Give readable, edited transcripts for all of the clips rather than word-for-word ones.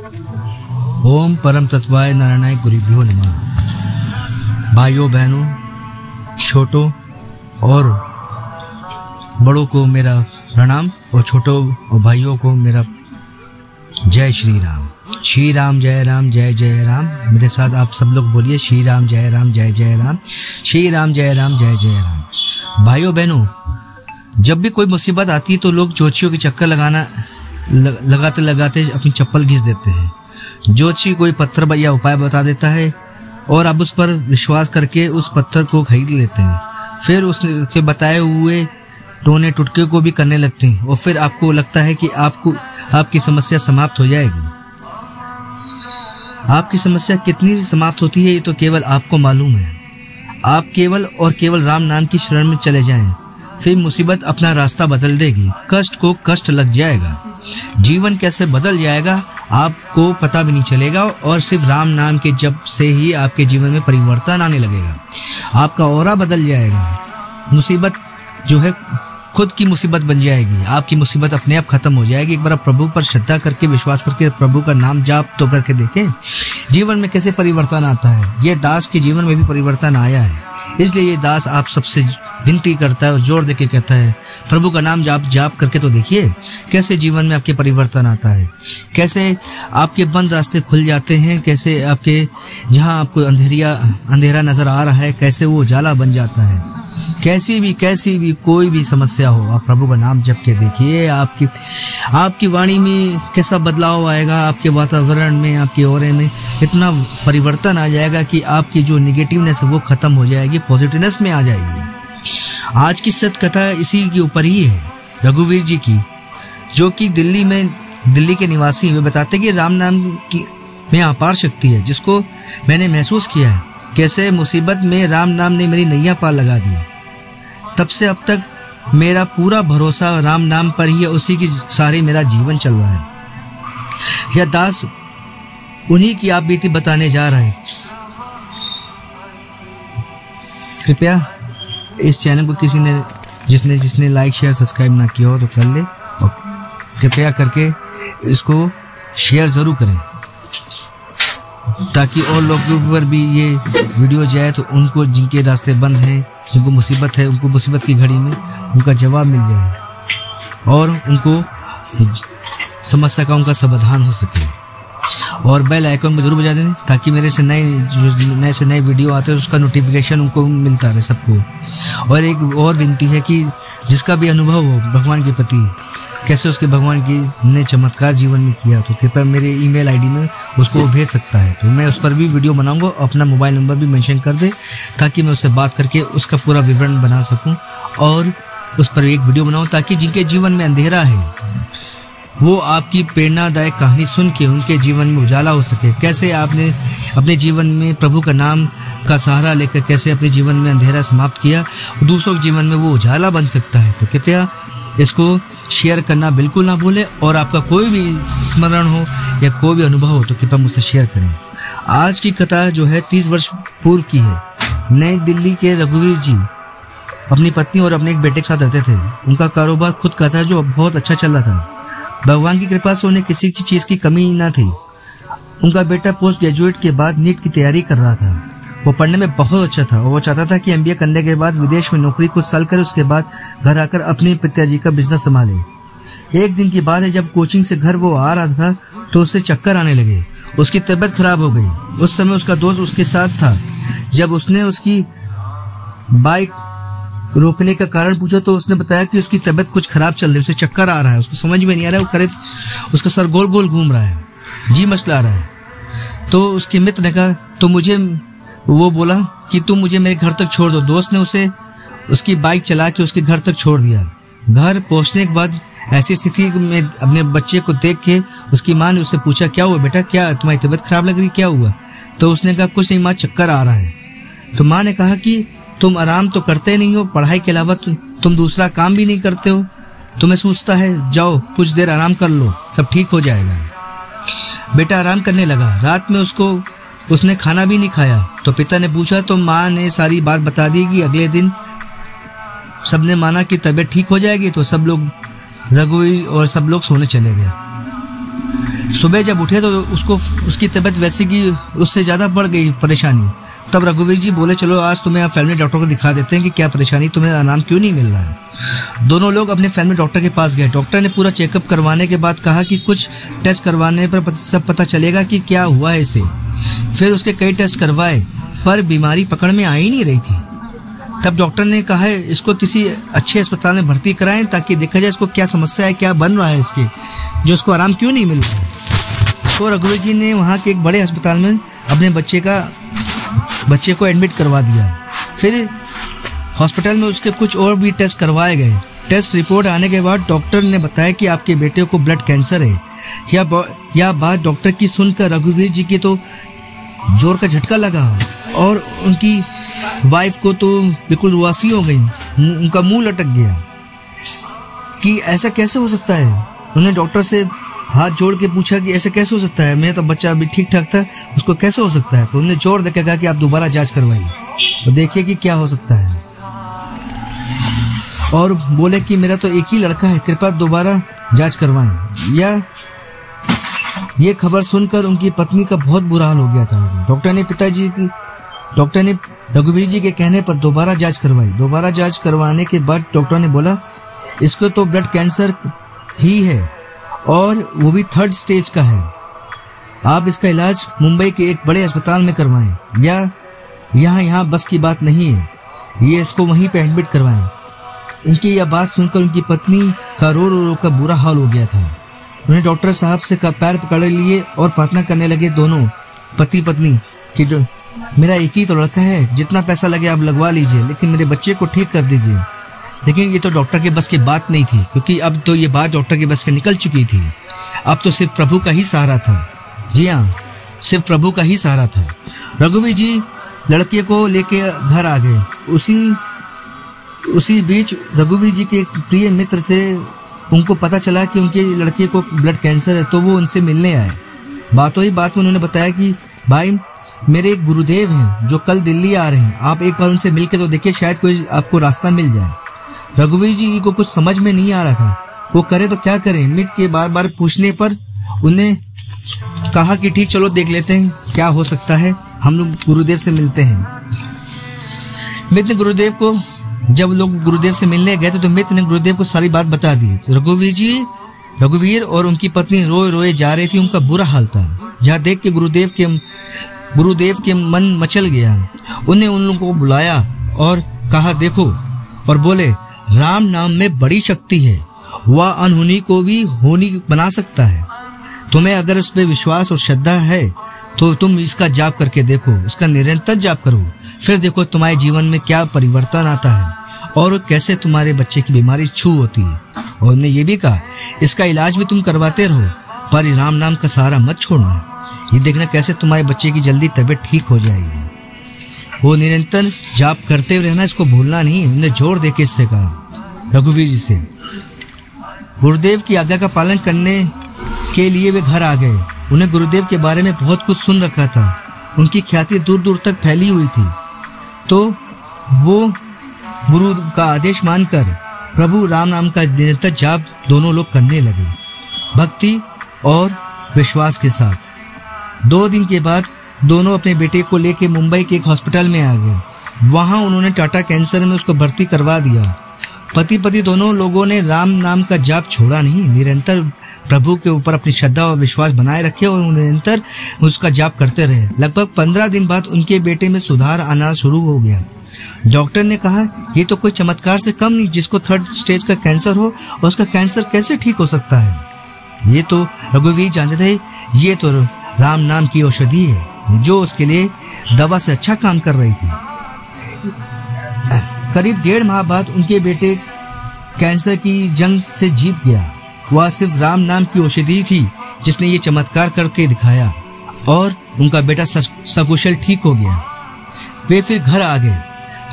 ओम परम तत्वाय नारायणाय गुरुभ्यो नमः। भाइयों बहनों, छोटों और बड़ों को मेरा प्रणाम और छोटों और भाइयों को मेरा जय श्री राम। श्री राम जय राम जय जय राम। मेरे साथ आप सब लोग बोलिए श्री राम जय राम जय जय राम। श्री राम जय राम जय जय राम। भाइयों बहनों, जब भी कोई मुसीबत आती है तो लोग ज्योतिषियों के चक्कर लगाते लगाते अपनी चप्पल घिस देते हैं। ज्योतिषी कोई पत्थर या उपाय बता देता है और आप उस पर विश्वास करके उस पत्थर को खरीद लेते हैं। फिर उसके बताए हुए टोने टुटके को भी करने लगते हैं और फिर आपको लगता है कि आपकी समस्या समाप्त हो जाएगी। आपकी समस्या कितनी समाप्त होती है ये तो केवल आपको मालूम है। आप केवल और केवल राम नाम की शरण में चले जाएं, फिर मुसीबत अपना रास्ता बदल देगी। कष्ट को कष्ट लग जाएगा, जीवन कैसे बदल जाएगा आपको पता भी नहीं चलेगा और सिर्फ राम नाम के जप से ही आपके जीवन में परिवर्तन आने लगेगा। आपका ऑरा बदल जाएगा। मुसीबत जो है खुद की मुसीबत बन जाएगी। आपकी मुसीबत अपने आप खत्म हो जाएगी। एक बार प्रभु पर श्रद्धा करके विश्वास करके प्रभु का नाम जाप तो करके देखें, जीवन में कैसे परिवर्तन आता है। ये दास के जीवन में भी परिवर्तन आया है, इसलिए ये दास आप सबसे विनती करता है और जोर देके कहता है प्रभु का नाम जाप करके तो देखिए कैसे जीवन में आपके परिवर्तन आता है, कैसे आपके बंद रास्ते खुल जाते हैं, कैसे आपके जहां आपको अंधेरा नजर आ रहा है कैसे वो उजाला बन जाता है। कैसी भी कोई भी समस्या हो, आप प्रभु का नाम जप के देखिए, आपकी वाणी में कैसा बदलाव आएगा, आपके वातावरण में, आपके ओरे में इतना परिवर्तन आ जाएगा कि आपकी जो निगेटिवनेस है वो खत्म हो जाएगी, पॉजिटिवनेस में आ जाएगी। आज की सत्य कथा इसी के ऊपर ही है, रघुवीर जी की, जो कि दिल्ली के निवासी वे बताते कि राम नाम में अपार शक्ति है, जिसको मैंने महसूस किया है। कैसे मुसीबत में राम नाम ने मेरी नैया पार लगा दी। तब से अब तक मेरा पूरा भरोसा राम नाम पर ही है, उसी की सारी मेरा जीवन चल रहा है। यह दास उन्हीं की आप बीती बताने जा रहे हैं। कृपया इस चैनल को किसी ने जिसने लाइक शेयर सब्सक्राइब ना किया हो तो कर ले और कृपया करके इसको शेयर जरूर करें ताकि और लोगों पर भी ये वीडियो जाए तो उनको, जिनके रास्ते बंद हैं, जिनको मुसीबत है, उनको मुसीबत की घड़ी में उनका जवाब मिल जाए और उनको समस्या का उनका समाधान हो सके। और बेल आइकन को जरूर बजा दें ताकि मेरे से नए वीडियो आते हैं उसका नोटिफिकेशन उनको मिलता रहे सबको। और एक और विनती है कि जिसका भी अनुभव हो भगवान के प्रति, कैसे उसके भगवान की ने चमत्कार जीवन में किया, तो कृपया मेरे ईमेल आईडी में उसको भेज सकता है, तो मैं उस पर भी वीडियो बनाऊंगा। अपना मोबाइल नंबर भी मेंशन कर दे ताकि मैं उससे बात करके उसका पूरा विवरण बना सकूं और उस पर एक वीडियो बनाऊं ताकि जिनके जीवन में अंधेरा है वो आपकी प्रेरणादायक कहानी सुन के उनके जीवन में उजाला हो सके। कैसे आपने अपने जीवन में प्रभु का नाम का सहारा लेकर कैसे अपने जीवन में अंधेरा समाप्त किया, दूसरों के जीवन में वो उजाला बन सकता है। तो कृपया इसको शेयर करना बिल्कुल ना भूलें और आपका कोई भी स्मरण हो या कोई भी अनुभव हो तो कृपया मुझसे शेयर करें। आज की कथा जो है 30 वर्ष पूर्व की है। नई दिल्ली के रघुवीर जी अपनी पत्नी और अपने एक बेटे के साथ रहते थे। उनका कारोबार खुद का था जो बहुत अच्छा चल रहा था। भगवान की कृपा से उन्हें किसी की चीज की कमी न थी। उनका बेटा पोस्ट ग्रेजुएट के बाद नीट की तैयारी कर रहा था। वो पढ़ने में बहुत अच्छा था और वो चाहता था कि MBA करने के बाद विदेश में नौकरी कुछ साल करे, उसके बाद घर आकर अपने पिताजी का बिजनेस संभाले। एक दिन की बात है, जब कोचिंग से घर वो आ रहा था तो उसे चक्कर आने लगे। उसकी तबीयत खराब हो गई। उस समय उसका दोस्त उसके साथ था। जब उसने उसकी बाइक रोकने का कारण पूछा तो उसने बताया कि उसकी तबीयत कुछ खराब चल रही है, उसे चक्कर आ रहा है, उसको समझ में नहीं आ रहा है, वो करे उसका सर गोल गोल घूम रहा है, जी मचला रहा है। तो उसके मित्र ने कहा तो वो बोला कि तुम मुझे मेरे घर तक छोड़ दो। दोस्त ने उसे उसकी बाइक चला के उसके घर तक छोड़ दिया। घर पहुंचने के बाद ऐसी स्थिति में अपने बच्चे को देख के उसकी माँ ने उससे पूछा क्या हुआ बेटा, क्या तुम्हारी तबीयत खराब लग रही, क्या हुआ? तो उसने कहा कुछ नहीं माँ, चक्कर आ रहा है। तो माँ ने कहा कि तुम आराम तो करते नहीं हो, पढ़ाई के अलावा तुम दूसरा काम भी नहीं करते हो, तुम्हें सोचता है, जाओ कुछ देर आराम कर लो, सब ठीक हो जाएगा। बेटा आराम करने लगा। रात में उसने खाना भी नहीं खाया। तो पिता ने पूछा तो माँ ने सारी बात बता दी कि अगले दिन सबने माना कि तबीयत ठीक हो जाएगी। तो सब लोग रघुवीर और सब लोग सोने चले गए। सुबह जब उठे तो उसको उसकी तबीयत वैसे की उससे ज़्यादा बढ़ गई परेशानी। तब रघुवीर जी बोले चलो आज तुम्हें आप फैमिली डॉक्टर को दिखा देते हैं कि क्या परेशानी, तुम्हें आराम क्यों नहीं मिल रहा है। दोनों लोग अपने फैमिली डॉक्टर के पास गए। डॉक्टर ने पूरा चेकअप करवाने के बाद कहा कि कुछ टेस्ट करवाने पर सब पता चलेगा कि क्या हुआ है इसे। फिर उसके कई टेस्ट करवाए पर बीमारी पकड़ में आ ही नहीं रही थी। तब डॉक्टर ने कहा है इसको किसी अच्छे अस्पताल में भर्ती कराएं ताकि देखा जाए इसको क्या समस्या है, क्या बन रहा है इसके, जो इसको आराम क्यों नहीं मिल रहा है। तो रघुवीर जी ने वहाँ के एक बड़े अस्पताल में अपने बच्चे को एडमिट करवा दिया। फिर हॉस्पिटल में उसके कुछ और भी टेस्ट करवाए गए। टेस्ट रिपोर्ट आने के बाद डॉक्टर ने बताया कि आपके बेटे को ब्लड कैंसर है। यह बात डॉक्टर की सुनकर रघुवीर जी की तो जोर का झटका लगा और उनकी वाइफ को तो बिल्कुल रुआसी हो गई, उनका मुंह लटक गया कि ऐसा कैसे हो सकता है। उन्होंने डॉक्टर से हाथ जोड़ के पूछा कि ऐसे कैसे हो सकता है, मेरा तो बच्चा अभी ठीक ठाक था, उसको कैसे हो सकता है। तो उन्होंने जोर देकर कहा कि आप दोबारा जांच करवाइए तो देखिए कि क्या हो सकता है। और बोले कि मेरा तो एक ही लड़का है, कृपया दोबारा जांच करवाएं। ये खबर सुनकर उनकी पत्नी का बहुत बुरा हाल हो गया था। डॉक्टर ने रघुवीर जी के कहने पर दोबारा जांच करवाई। दोबारा जांच करवाने के बाद डॉक्टर ने बोला इसको तो ब्लड कैंसर ही है और वो भी 3rd स्टेज का है। आप इसका इलाज मुंबई के एक बड़े अस्पताल में करवाएं या यहाँ बस की बात नहीं है, ये इसको वहीं पे एडमिट करवाएं। इनकी यह बात सुनकर उनकी पत्नी का रो कर बुरा हाल हो गया था। उन्हें डॉक्टर साहब से पैर पकड़ लिए और प्रार्थना करने लगे दोनों पति पत्नी कि मेरा एक ही तो लड़का है, जितना पैसा लगे आप लगवा लीजिए, लेकिन मेरे बच्चे को ठीक कर दीजिए। लेकिन ये तो डॉक्टर के बस की बात नहीं थी, क्योंकि अब तो ये बात डॉक्टर के बस के निकल चुकी थी। अब तो सिर्फ प्रभु का ही सहारा था। जी हाँ, सिर्फ प्रभु का ही सहारा था। रघुवीर जी लड़के को लेके घर आ गए। उसी बीच रघुवीर जी के एक प्रिय मित्र थे, उनको पता चला कि उनके लड़के को ब्लड कैंसर है, तो वो उनसे मिलने आए। बातों ही बात में उन्होंने बताया कि भाई मेरे एक गुरुदेव हैं जो कल दिल्ली आ रहे हैं, आप एक बार उनसे मिलकर तो देखिए, शायद कोई आपको रास्ता मिल जाए। रघुवीर जी को कुछ समझ में नहीं आ रहा था, वो करे तो क्या करें। मित्र के बार बार पूछने पर उन्हें कहा कि ठीक चलो देख लेते हैं क्या हो सकता है, हम लोग गुरुदेव से मिलते हैं। मित्र ने जब लोग गुरुदेव से मिलने गए तो मित्र ने गुरुदेव को सारी बात बता दी। रघुवीर और उनकी पत्नी रोए रोए जा रही थी, उनका बुरा हाल था। जहाँ देख के गुरुदेव के मन मचल गया। उन्हें उन लोगों को बुलाया और कहा देखो, और बोले राम नाम में बड़ी शक्ति है, वह अनहोनी को भी होनी बना सकता है। तुम्हें अगर उस पर विश्वास और श्रद्धा है तो तुम इसका जाप करके देखो, इसका निरंतर जाप करो, फिर देखो तुम्हारे जीवन में क्या परिवर्तन आता है और कैसे तुम्हारे बच्चे की बीमारी छू होती है। और उन्होंने ये भी कहा इसका इलाज भी तुम करवाते रहो, पर राम नाम का सहारा मत छोड़ना, ये देखना कैसे तुम्हारे बच्चे की जल्दी तबीयत ठीक हो जाएगी। वो निरंतर जाप करते हुए रहना, इसको भूलना नहीं। उन्होंने जोर देके इससे कहा रघुवीर जी से। गुरुदेव की आज्ञा का पालन करने के लिए वे घर आ गए। उन्हें गुरुदेव के बारे में बहुत कुछ सुन रखा था, उनकी ख्याति दूर दूर तक फैली हुई थी। तो वो गुरु का आदेश मानकर प्रभु राम नाम का निरंतर जाप दोनों लोग करने लगे, भक्ति और विश्वास के साथ। 2 दिन के बाद दोनों अपने बेटे को लेकर मुंबई के एक हॉस्पिटल में आ गए। वहां उन्होंने टाटा कैंसर में उसको भर्ती करवा दिया। पति दोनों लोगों ने राम नाम का जाप छोड़ा नहीं, निरंतर प्रभु के ऊपर अपनी श्रद्धा और विश्वास बनाए रखे और निरंतर उसका जाप करते रहे। लगभग 15 दिन बाद उनके बेटे में सुधार आना शुरू हो गया। डॉक्टर ने कहा ये तो कोई चमत्कार से कम नहीं, जिसको 3rd स्टेज का कैंसर हो और उसका कैंसर कैसे ठीक हो सकता है। ये तो रघुवीर जानते थे, ये तो राम नाम की औषधि है जो उसके लिए दवा से अच्छा काम कर रही थी। करीब 1.5 माह बाद उनके बेटे कैंसर की जंग से जीत गया। वह सिर्फ राम नाम की औषधि थी जिसने ये चमत्कार करके दिखाया और उनका बेटा सकुशल ठीक हो गया। वे फिर घर आ गए।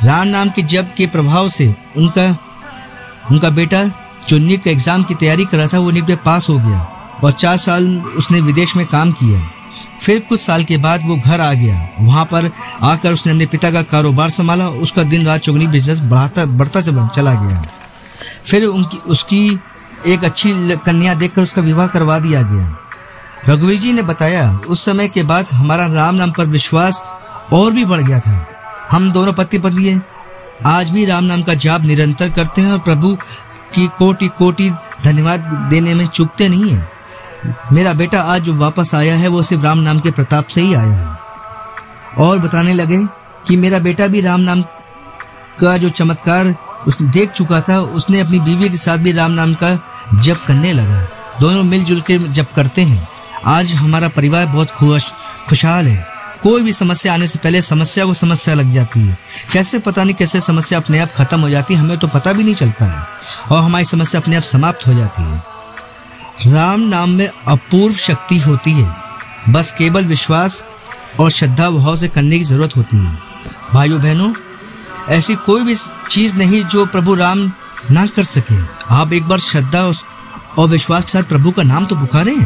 राम नाम के जप के प्रभाव से उनका बेटा जो नीट का एग्जाम की तैयारी कर रहा था वो नीट में पास हो गया और 4 साल उसने विदेश में काम किया। फिर कुछ साल के बाद वो घर आ गया। वहां पर आकर उसने अपने पिता का कारोबार संभाला। उसका दिन रात चौगुनी बिजनेस बढ़ता चला गया। फिर उसकी एक अच्छी कन्या देखकर उसका विवाह करवा दिया गया। रघुवीर जी ने बताया, उस समय के बाद हमारा राम नाम पर विश्वास और भी बढ़ गया था। हम दोनों पति पत्नी हैं, आज भी राम नाम का जाप निरंतर करते हैं और प्रभु की कोटि कोटि धन्यवाद देने में चूकते नहीं हैं। मेरा बेटा आज जो वापस आया है वो सिर्फ राम नाम के प्रताप से ही आया है। और बताने लगे कि मेरा बेटा भी राम नाम का जो चमत्कार उसने देख चुका था, उसने अपनी बीवी के साथ भी राम नाम का जप करने लगा। दोनों मिलजुल के जप करते हैं। आज हमारा परिवार बहुत खुशहाल है। कोई भी समस्या आने से पहले समस्या को समस्या लग जाती है। कैसे पता नहीं कैसे समस्या अपने आप खत्म हो जाती है, हमें तो पता भी नहीं चलता है, और हमारी समस्या अपने आप समाप्त हो जाती है। राम नाम में अपूर्व शक्ति होती है, बस केवल विश्वास और श्रद्धा भाव से करने की जरूरत होती है। भाइयों बहनों, ऐसी कोई भी चीज नहीं जो प्रभु राम ना कर सके। आप एक बार श्रद्धा और विश्वास के साथ प्रभु का नाम तो पुकारें,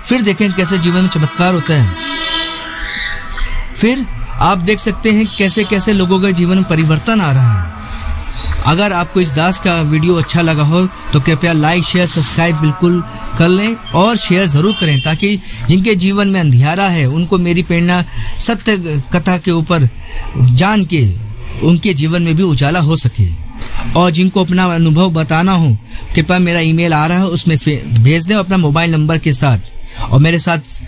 फिर देखें कैसे जीवन में चमत्कार होता है। फिर आप देख सकते हैं कैसे कैसे लोगों के जीवन में परिवर्तन आ रहा है। अगर आपको इस दास का वीडियो अच्छा लगा हो तो कृपया लाइक शेयर सब्सक्राइब बिल्कुल कर लें और शेयर जरूर करें, ताकि जिनके जीवन में अंधियारा है उनको मेरी प्रेरणा सत्य कथा के ऊपर जान के उनके जीवन में भी उजाला हो सके। और जिनको अपना अनुभव बताना हो, कृपया मेरा ईमेल आ रहा है, उसमें भेज दें अपना मोबाइल नंबर के साथ, और मेरे साथ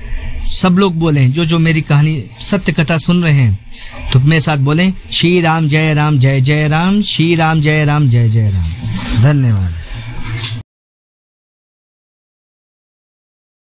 सब लोग बोलें जो मेरी कहानी सत्य कथा सुन रहे हैं, तो मेरे साथ बोलें, श्री राम जय राम जय जय राम, श्री राम जय राम जय जय राम। धन्यवाद।